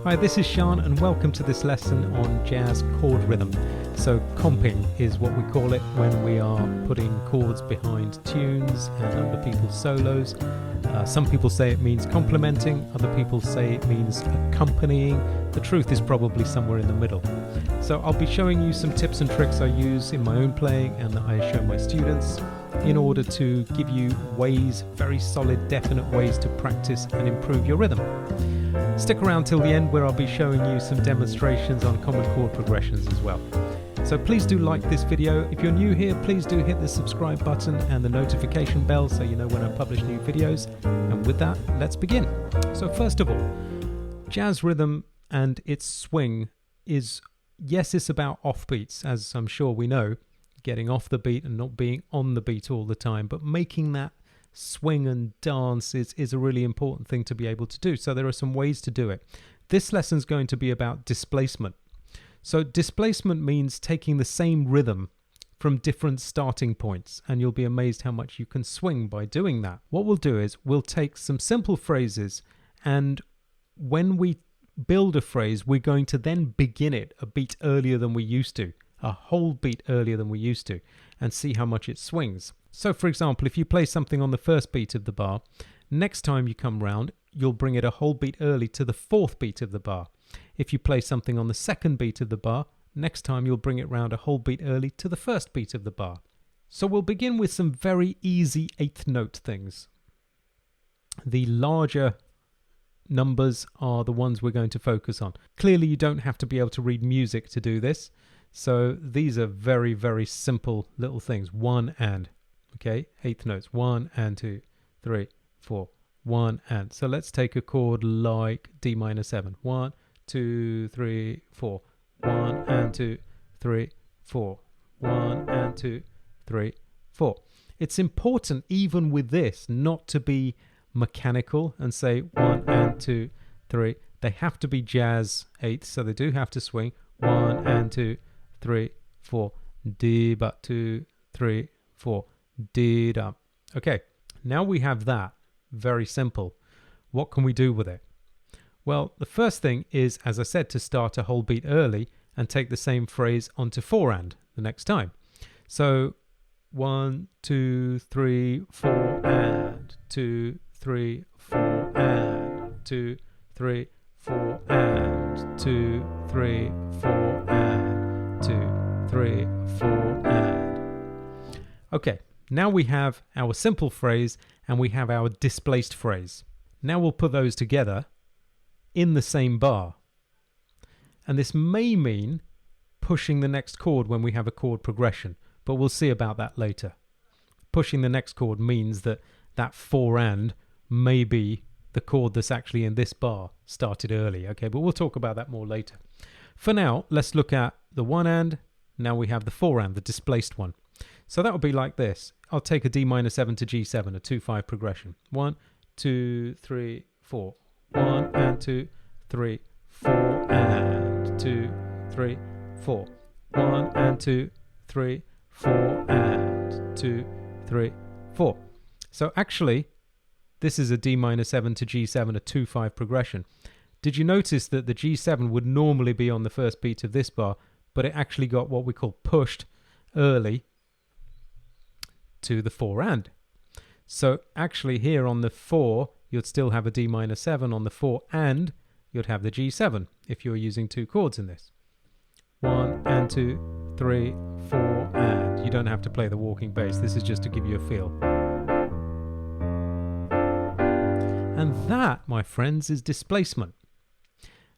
Hi, this is Sean and welcome to this lesson on jazz chord rhythm. So comping is what we call it when we are putting chords behind tunes and under people's solos. Some people say it means complementing, other people say it means accompanying. The truth is probably somewhere in the middle. So I'll be showing you some tips and tricks I use in my own playing and that I show my students in order to give you ways, very solid, definite ways to practice and improve your rhythm. Stick around till the end where I'll be showing you some demonstrations on common chord progressions as well. So please do like this video. If you're new here, please do hit the subscribe button and the notification bell so you know when I publish new videos. And with that, let's begin. So first of all, jazz rhythm and its swing is, yes, it's about offbeats, as I'm sure we know, getting off the beat and not being on the beat all the time, but making that swing and dance is a really important thing to be able to do. So there are some ways to do it. This lesson is going to be about displacement. So displacement means taking the same rhythm from different starting points, and you'll be amazed how much you can swing by doing that. What we'll do is we'll take some simple phrases, and when we build a phrase, we're going to then begin it a beat earlier than we used to, a whole beat earlier than we used to, and see how much it swings. So for example, if you play something on the first beat of the bar, next time you come round, you'll bring it a whole beat early to the fourth beat of the bar. If you play something on the second beat of the bar, next time you'll bring it round a whole beat early to the first beat of the bar. So we'll begin with some very easy eighth note things. The larger numbers are the ones we're going to focus on. Clearly you don't have to be able to read music to do this. So these are very, very simple little things. One and, okay, eighth notes. 1 and 2, 3, 4, 1 and. So let's take a chord like D minor 7. 1, 2, 3, 4. 1 and 2, 3, 4. 1 and 2, 3, 4. It's important even with this not to be mechanical and say 1 and 2, 3. They have to be jazz eighths, so they do have to swing. 1 and 2, 3, 4. D but 2, 3, 4. D da. Okay, now we have that. Very simple. What can we do with it? Well, the first thing is, as I said, to start a whole beat early and take the same phrase onto 4 and the next time. So 1, 2, 3, 4 and 2, 3, 4 and 2, 3, 4 and 2, 3, 4 and 2, 3, 4 and. Okay, now we have our simple phrase and we have our displaced phrase. Now we'll put those together in the same bar. And this may mean pushing the next chord when we have a chord progression, but we'll see about that later. Pushing the next chord means that that 4 and may be the chord that's actually in this bar started early, okay, but we'll talk about that more later. For now, let's look at the 1 and, now we have the 4 and, the displaced one. So that would be like this. I'll take a D minor 7 to G7, a 2-5 progression. 1, 2, 3, 4. 1 and 2, 3, 4 and 2, 3, 4. 1 and 2, 3, 4 and 2, 3, 4. So actually, this is a D minor 7 to G7, a 2-5 progression. Did you notice that the G7 would normally be on the first beat of this bar, but it actually got what we call pushed early to the 4 and. So actually here on the 4, you'd still have a D minor 7. On the 4 and, you'd have the G7 if you're using 2 chords in this. 1 and 2, 3, 4 and. You don't have to play the walking bass. This is just to give you a feel. And that, my friends, is displacement.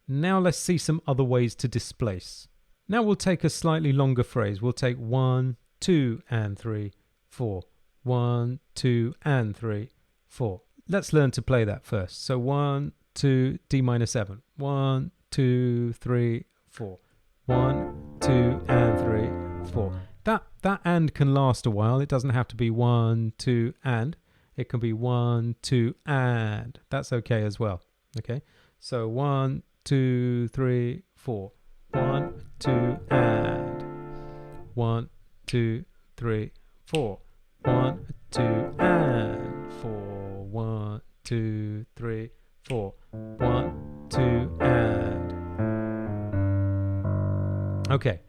Now let's see some other ways to displace. Now we'll take a slightly longer phrase. We'll take 1, 2 and 3, 4. 1, 2 and 3, 4. Let's learn to play that first. So 1, 2, D minor 7. 1, 2, 3, 4. 1, 2 and 3, 4. That and can last a while. It doesn't have to be 1, 2 and. It can be 1, 2 and. That's okay as well. Okay. So 1, 2, 3, 4. 1, 2 and. 1, 2, 3, 4. 1, 2 and 4. 1, 2, 3, 4. 1, 2 and Okay,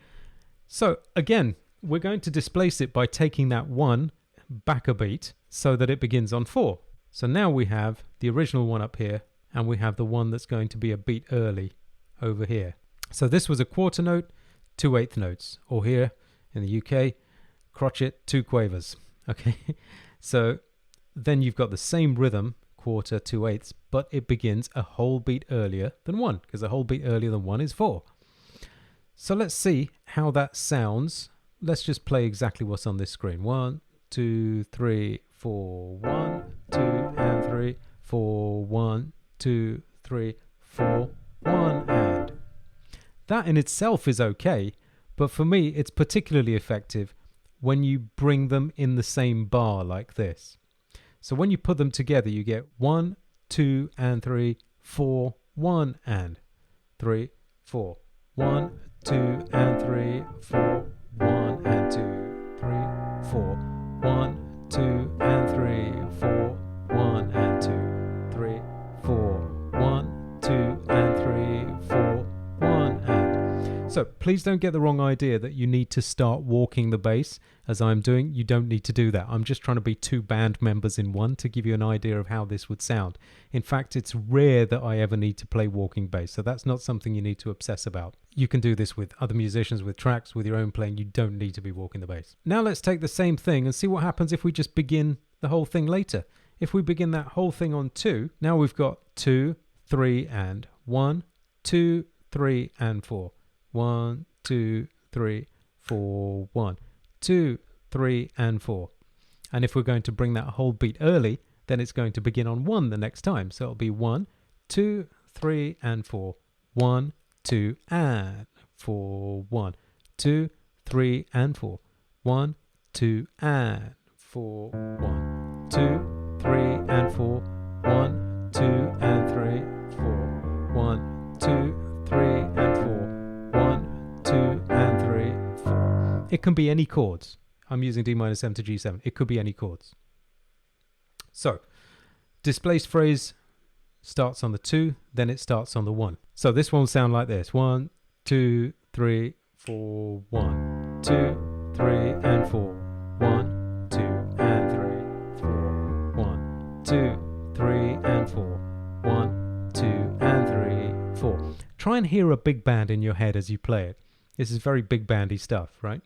so again, we're going to displace it by taking that 1 back a beat so that it begins on 4. So now we have the original one up here, and we have the one that's going to be a beat early over here. So this was a quarter note, 2 eighth notes, or here in the UK, crotchet, 2 quavers. Okay, so then you've got the same rhythm, quarter, 2 eighths, but it begins a whole beat earlier than 1, because a whole beat earlier than 1 is 4. So let's see how that sounds. Let's just play exactly what's on this screen. 1, 2, 3, 4, 1, 2, and 3, 4, 1, 2, 3, 4, 1, and. That in itself is okay, but for me it's particularly effective when you bring them in the same bar like this. So when you put them together, you get 1, 2, and 3, 4, 1, and 3, 4, 1, 2, and 3, 4, 1, and 2, 3, 4, 1, 2, and 3, 4, 1, and 2, 3, 4, 1, 2, and 3, 4, 1, and. So please don't get the wrong idea that you need to start walking the bass as I'm doing. You don't need to do that. I'm just trying to be 2 band members in one to give you an idea of how this would sound. In fact, it's rare that I ever need to play walking bass, so that's not something you need to obsess about. You can do this with other musicians, with tracks, with your own playing. You don't need to be walking the bass. Now let's take the same thing and see what happens if we just begin the whole thing later. If we begin that whole thing on 2, now we've got 2, 3, and 1, 2, 3, and 4. 1, 2, 3, 4, 1, 2, 3, and 4. And if we're going to bring that whole beat early, then it's going to begin on 1 the next time. So it'll be 1, 2, 3, and 4. 1, 2, and 4. 1, 2, 3, and 4. 1, 2, and 4. 1, 2, 3, and 4. 1, 2, and 3, 4. 1, 2, 3, and 4. 1, 2, and 3, 4. It can be any chords. I'm using D minor 7 to G7. It could be any chords. So, displaced phrase starts on the 2, then it starts on the 1. So this one will sound like this. 1, 2, 3, 4, 1, 2, 3, and 4. 1, 2, and 3, 4. 1, 2, 3, and 4. 1, 2, and 3, 4. Try and hear a big band in your head as you play it. This is very big bandy stuff, right?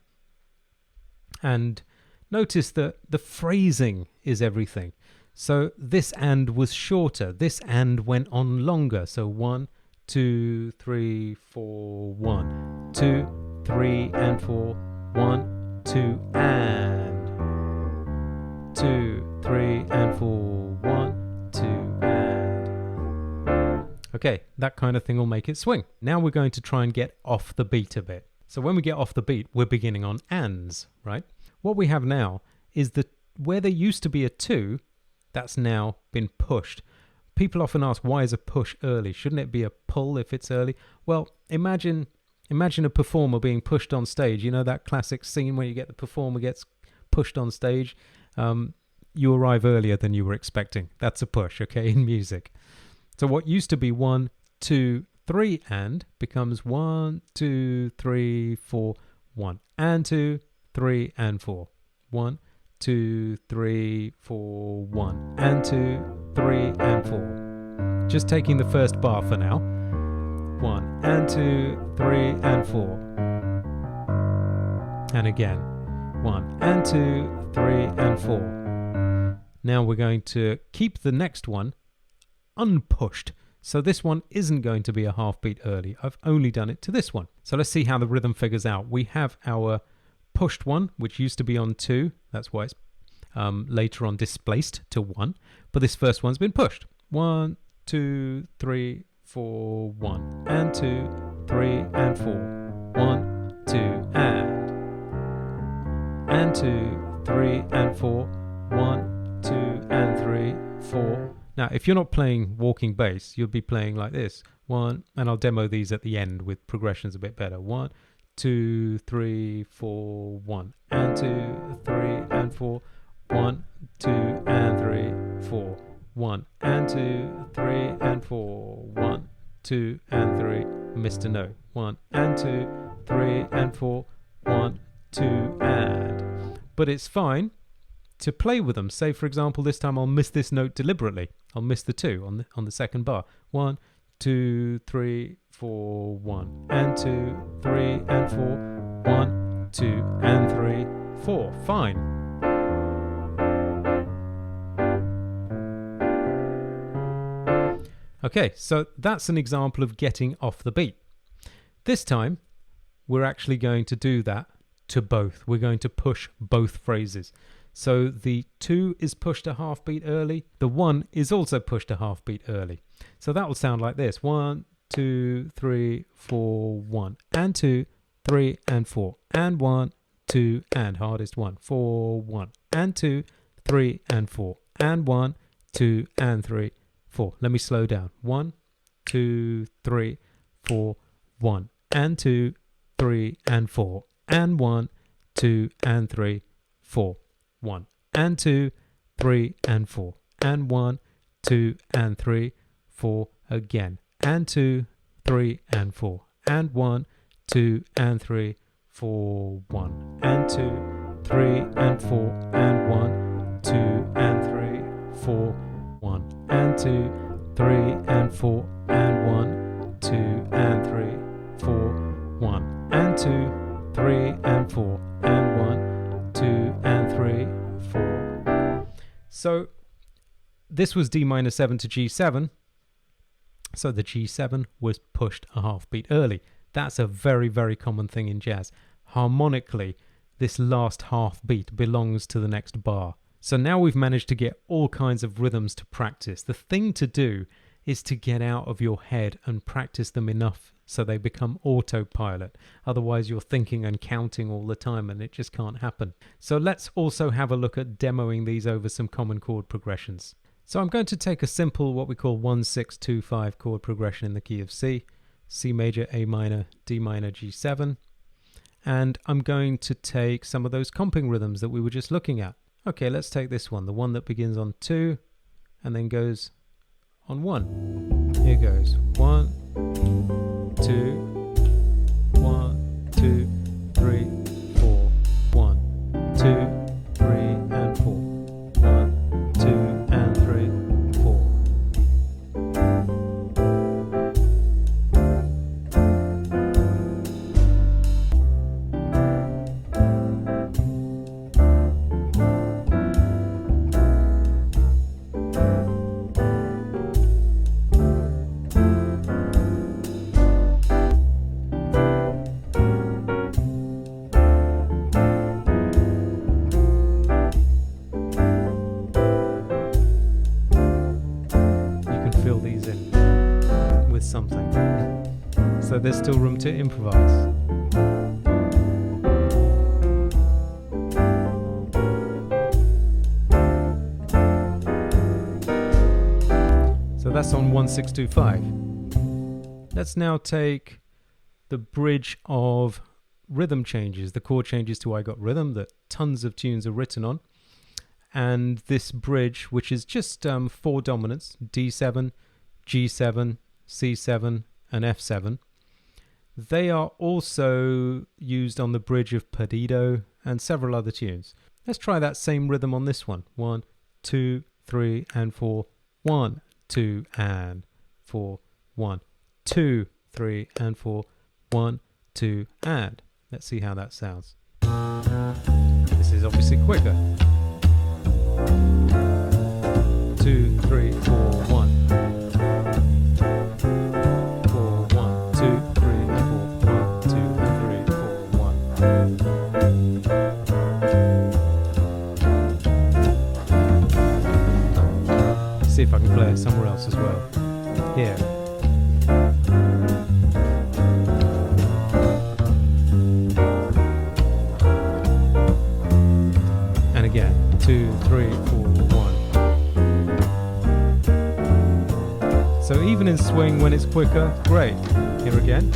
And notice that the phrasing is everything. So this and was shorter. This and went on longer. So 1, 2, 3, 4, 1, 2, 3, and 4. 1, 2, and 2, 3, and 4. 1, 2, and. Okay, that kind of thing will make it swing. Now we're going to try and get off the beat a bit. So when we get off the beat, we're beginning on ands, right? What we have now is that where there used to be a 2, that's now been pushed. People often ask, why is a push early? Shouldn't it be a pull if it's early? Well, imagine a performer being pushed on stage. You know that classic scene where you get the performer gets pushed on stage? You arrive earlier than you were expecting. That's a push, okay, in music. So what used to be 1, 2, 3, and becomes 1, 2, 3, 4, 1, and 2, 3, and 4. 1, 2, 3, 4, 1, and 2, 3, and 4. Just taking the first bar for now. 1, and 2, 3, and 4. And again. 1, and 2, 3, and 4. Now we're going to keep the next one unpushed. So this one isn't going to be a half beat early. I've only done it to this one. So let's see how the rhythm figures out. We have our pushed one, which used to be on 2. That's why it's later on displaced to 1. But this first one's been pushed. 1, 2, 3, 4, 1, and 2, 3, and 4. 1, 2, and 2, 3, and 4. 1, 2, and 3, 4. Now, if you're not playing walking bass, you'll be playing like this. 1, and I'll demo these at the end with progressions a bit better. 1, 2, 3, 4, 1, and 2, 3, and 4. 1, 2, and 3, 4. 1, and 2, 3, and 4. 1, 2, and 3. Missed a note. 1, and 2, 3 and 4, 1, 2 and. But it's fine to play with them. Say for example, this time I'll miss this note deliberately. I'll miss the 2 on the second bar. 1, 2, 3, 4, 1 and 2, 3 and 4, 1, 2 and 3, 4. Fine. Okay, so that's an example of getting off the beat. This time, we're actually going to do that to both. We're going to push both phrases. So the 2 is pushed a half beat early. The 1 is also pushed a half beat early. So that will sound like this. 1, 2, 3, 4, 1 and 2, 3 and 4 and 1, 2 and hardest 1, 4, 1 and 2, 3 and 4 and 1, 2 and 3, 4. Let me slow down. 1, 2, 3, 4, 1 and 2, 3 and 4 and 1, 2 and 3, 4. 1 and 2, 3 and 4 and 1, 2 and 3, 4 again and 2, 3 and 4 and 1, 2 and 3, 4, 1 and 2, 3 and 4 and 1, 2 and 3, 4, 1 and 2, 3 and 4 and 1, 2 and 3, 4, 1 and 2, 3 and 4 and 1, 2 and 3, 4. So this was D minor 7 to G7. So the G7 was pushed a half beat early. That's a very, very common thing in jazz. Harmonically, this last half beat belongs to the next bar. So now we've managed to get all kinds of rhythms to practice. The thing to do is to get out of your head and practice them enough so they become autopilot. Otherwise you're thinking and counting all the time and it just can't happen. So let's also have a look at demoing these over some common chord progressions. So I'm going to take a simple, what we call 1-6-2-5 chord progression in the key of C, C major, A minor, D minor, G7. And I'm going to take some of those comping rhythms that we were just looking at. Okay, let's take this one, the one that begins on 2 and then goes on 1. Here goes 1, 2, 1, 2, 3, 4, 1, 2, 3 and 4, 1, 2 and 3, 4. Something. So there's still room to improvise. So that's on 1-6-2-5. Let's now take the bridge of rhythm changes, the chord changes to I Got Rhythm that tons of tunes are written on. And this bridge, which is just 4 dominants, D7, G7, C7 and F7. They are also used on the bridge of Perdido and several other tunes. Let's try that same rhythm on this one. 1, 2, 3 and 4. 1, 2 and 4. 1, 2, 3 and 4. 1, 2 and. Let's see how that sounds. This is obviously quicker. 2, 3, 4, 1. See if I can play it somewhere else as well. Here. And again. 2, 3, 4, 1. So even in swing when it's quicker, great. Here again.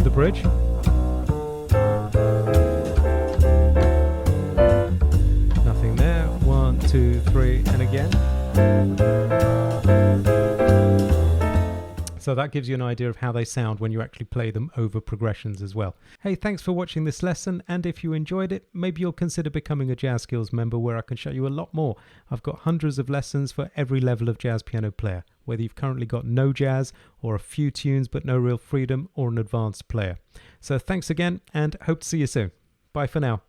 of the bridge. Nothing there. 1, 2, 3, and again. So that gives you an idea of how they sound when you actually play them over progressions as well. Hey, thanks for watching this lesson, and if you enjoyed it, maybe you'll consider becoming a Jazz Skills member where I can show you a lot more. I've got hundreds of lessons for every level of jazz piano player, whether you've currently got no jazz, or a few tunes but no real freedom, or an advanced player. So thanks again, and hope to see you soon. Bye for now.